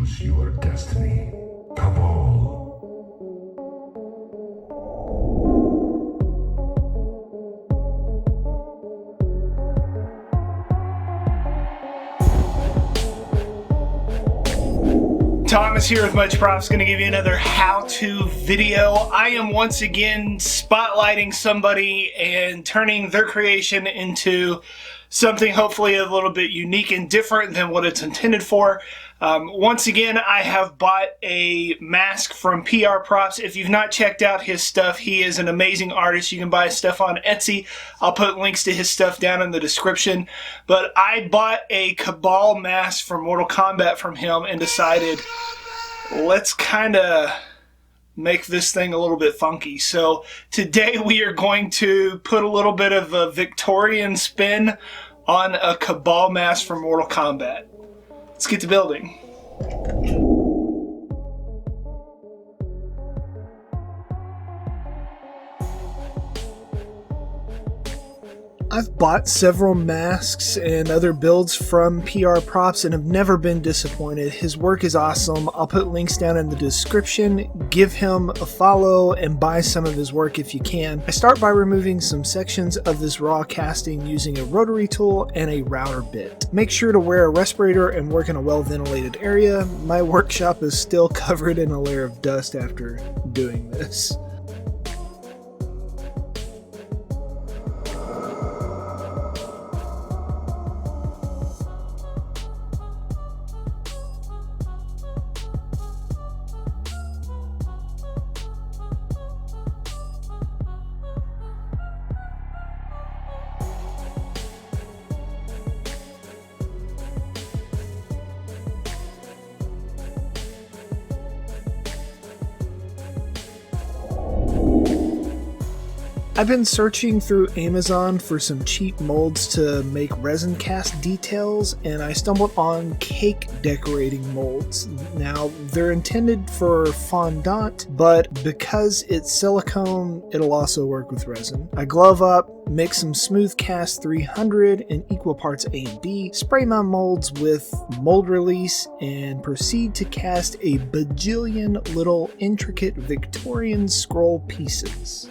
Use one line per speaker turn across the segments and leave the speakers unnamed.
choose your destiny. Kabal.
Thomas here with Much Props, going to give you another how-to video. I am once again spotlighting somebody and turning their creation into something hopefully a little bit unique and different than what it's intended for. Once again, I have bought a mask from PR Props. If you've not checked out his stuff, he is an amazing artist. You can buy his stuff on Etsy. I'll put links to his stuff down in the description. But I bought a Kabal mask from Mortal Kombat from him and decided, let's kind of make this thing a little bit funky. So today we are going to put a little bit of a Victorian spin on a Kabal mask from Mortal Kombat. Let's get to building. I've bought several masks and other builds from PR Props and have never been disappointed. His work is awesome. I'll put links down in the description. Give him a follow and buy some of his work if you can. I start by removing some sections of this raw casting using a rotary tool and a router bit. Make sure to wear a respirator and work in a well-ventilated area. My workshop is still covered in a layer of dust after doing this. I've been searching through Amazon for some cheap molds to make resin cast details, and I stumbled on cake decorating molds. Now, they're intended for fondant, but because it's silicone, it'll also work with resin. I glove up, make some smooth cast 300 in equal parts A and B, spray my molds with mold release, and proceed to cast a bajillion little intricate Victorian scroll pieces.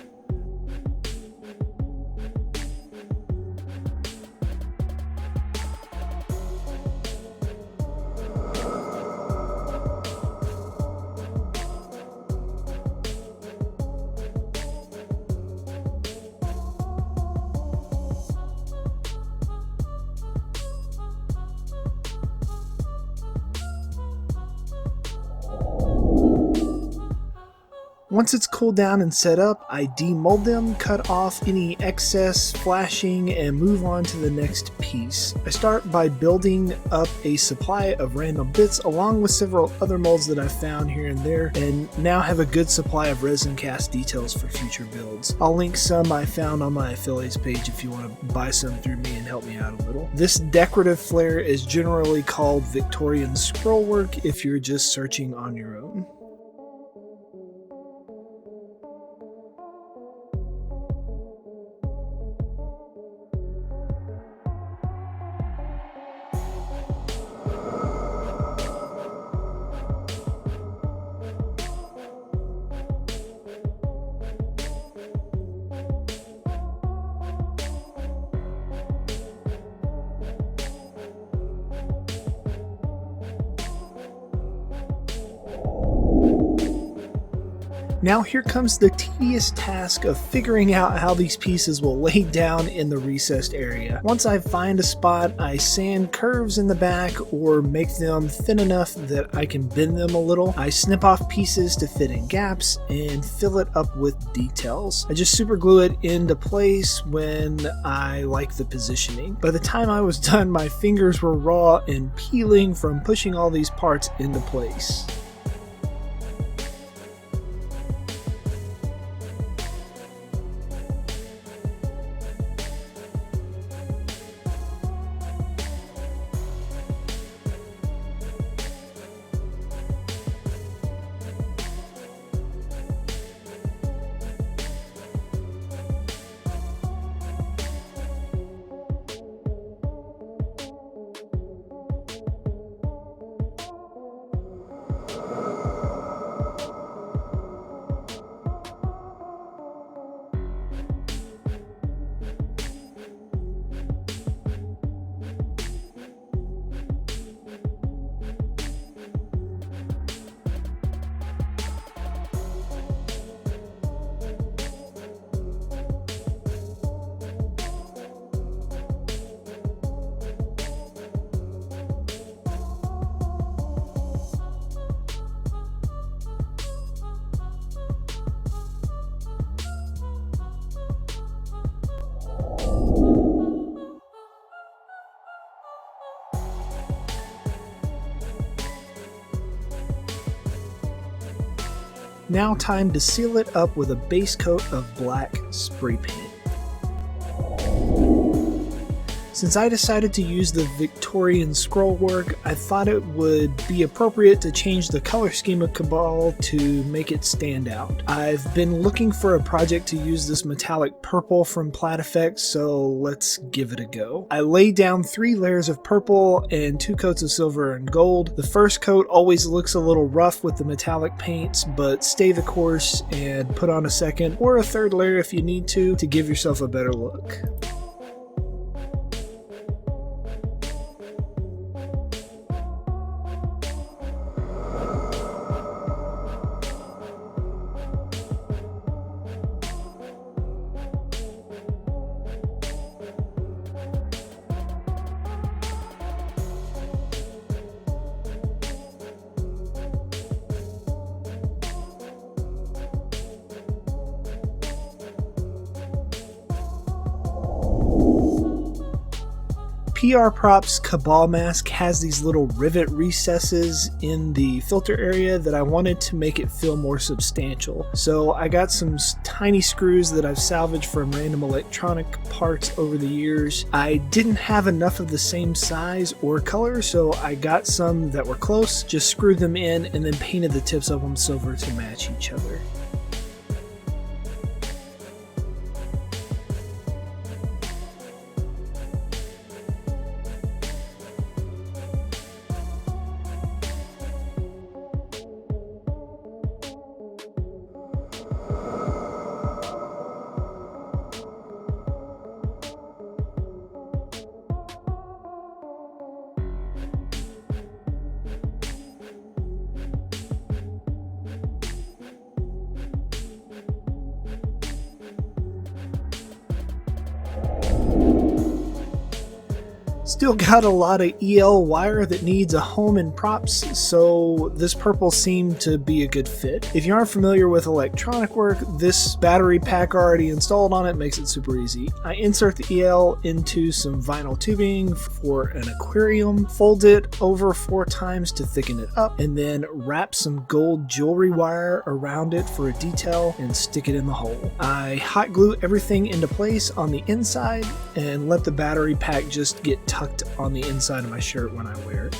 Once it's cooled down and set up, I demold them, cut off any excess flashing, and move on to the next piece. I start by building up a supply of random bits along with several other molds that I've found here and there, and now have a good supply of resin cast details for future builds. I'll link some I found on my affiliates page if you want to buy some through me and help me out a little. This decorative flair is generally called Victorian scrollwork if you're just searching on your own. Now here comes the tedious task of figuring out how these pieces will lay down in the recessed area. Once I find a spot, I sand curves in the back or make them thin enough that I can bend them a little. I snip off pieces to fit in gaps and fill it up with details. I just super glue it into place when I like the positioning. By the time I was done, my fingers were raw and peeling from pushing all these parts into place. Now time to seal it up with a base coat of black spray paint. Since I decided to use the Victorian scrollwork, I thought it would be appropriate to change the color scheme of Kabal to make it stand out. I've been looking for a project to use this metallic purple from Plat Effects, so let's give it a go. I laid down 3 layers of purple and 2 coats of silver and gold. The first coat always looks a little rough with the metallic paints, but stay the course and put on a second or a third layer if you need to give yourself a better look. PR Prop's Kabal mask has these little rivet recesses in the filter area that I wanted to make it feel more substantial. So I got some tiny screws that I've salvaged from random electronic parts over the years. I didn't have enough of the same size or color, so I got some that were close, just screwed them in, and then painted the tips of them silver to match each other. Still got a lot of EL wire that needs a home in props, so this purple seemed to be a good fit. If you aren't familiar with electronic work, this battery pack already installed on it makes it super easy. I insert the EL into some vinyl tubing for an aquarium, fold it over 4 times to thicken it up, and then wrap some gold jewelry wire around it for a detail and stick it in the hole. I hot glue everything into place on the inside and let the battery pack just get tucked on the inside of my shirt when I wear it.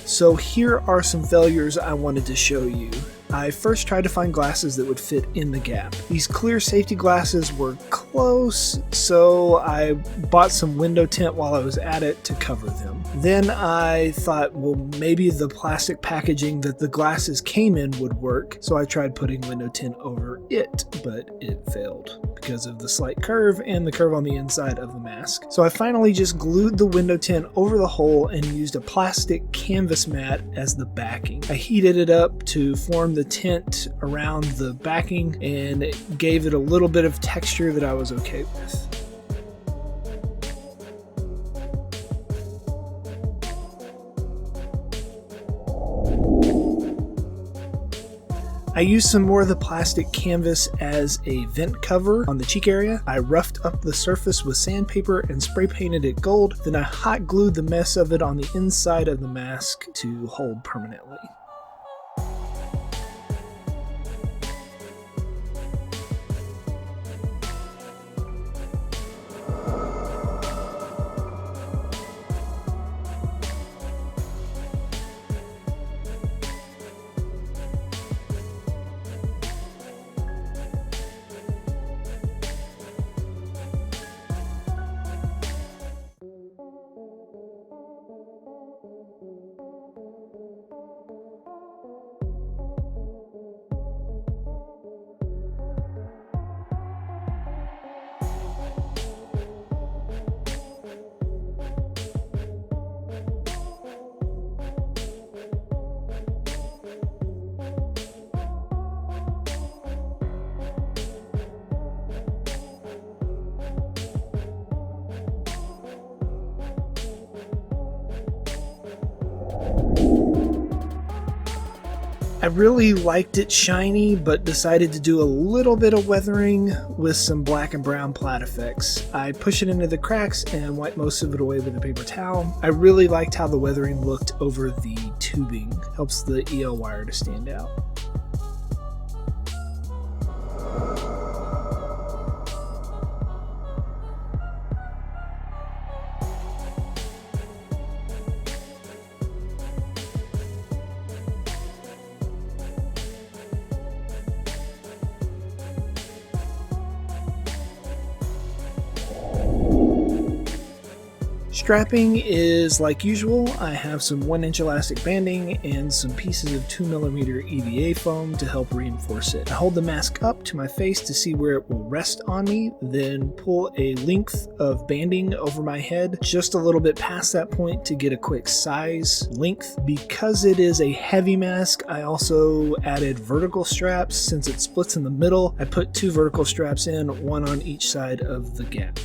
So here are some failures I wanted to show you. I first tried to find glasses that would fit in the gap. These clear safety glasses were close, so I bought some window tint while I was at it to cover them. Then I thought, well, maybe the plastic packaging that the glasses came in would work, so I tried putting window tint over it, but it failed because of the slight curve and the curve on the inside of the mask. So I finally just glued the window tint over the hole and used a plastic canvas mat as the backing. I heated it up to form the tint around the backing, and it gave it a little bit of texture that I was okay with. I used some more of the plastic canvas as a vent cover on the cheek area. I roughed up the surface with sandpaper and spray painted it gold. Then I hot glued the mess of it on the inside of the mask to hold permanently. I really liked it shiny, but decided to do a little bit of weathering with some black and brown plat effects. I push it into the cracks and wipe most of it away with a paper towel. I really liked how the weathering looked over the tubing. Helps the EL wire to stand out. Strapping is like usual. I have some 1-inch elastic banding and some pieces of 2mm EVA foam to help reinforce it. I hold the mask up to my face to see where it will rest on me, then pull a length of banding over my head just a little bit past that point to get a quick size length. Because it is a heavy mask, I also added vertical straps. Since it splits in the middle, I put 2 vertical straps in, one on each side of the gap.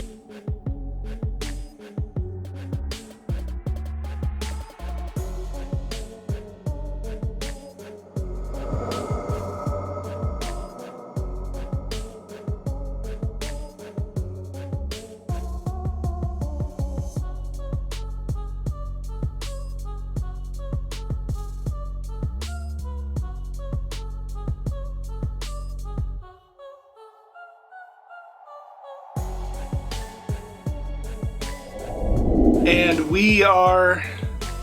And we are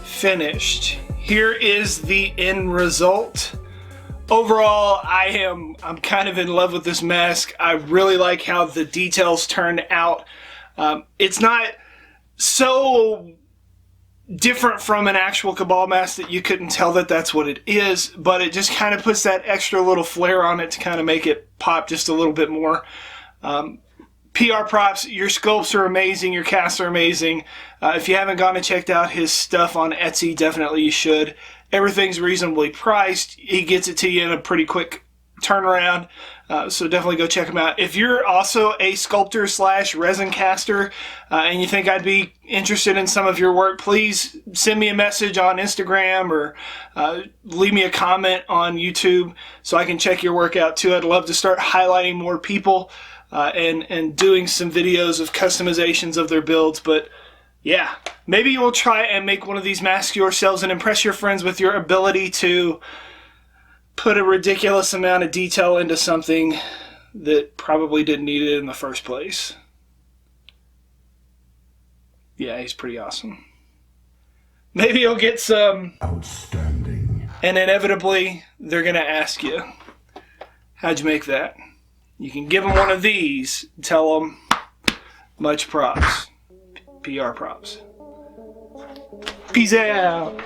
finished. Here is the end result. Overall, I'm kind of in love with this mask. I really like how the details turned out. It's not so different from an actual Kabal mask that you couldn't tell that that's what it is, but it just kind of puts that extra little flair on it to kind of make it pop just a little bit more. PR props, your sculpts are amazing, your casts are amazing. If you haven't gone and checked out his stuff on Etsy, definitely you should. Everything's reasonably priced. He gets it to you in a pretty quick turnaround, so definitely go check him out. If you're also a sculptor / resin caster and you think I'd be interested in some of your work, please send me a message on Instagram or leave me a comment on YouTube so I can check your work out too. I'd love to start highlighting more people and doing some videos of customizations of their builds. But yeah, maybe you'll try and make one of these masks yourselves and impress your friends with your ability to put a ridiculous amount of detail into something that probably didn't need it in the first place. Yeah, he's pretty awesome. Maybe you'll get some.
Outstanding.
And inevitably, they're going to ask you, how'd you make that? You can give them one of these and tell them, much props. PR props. Peace out.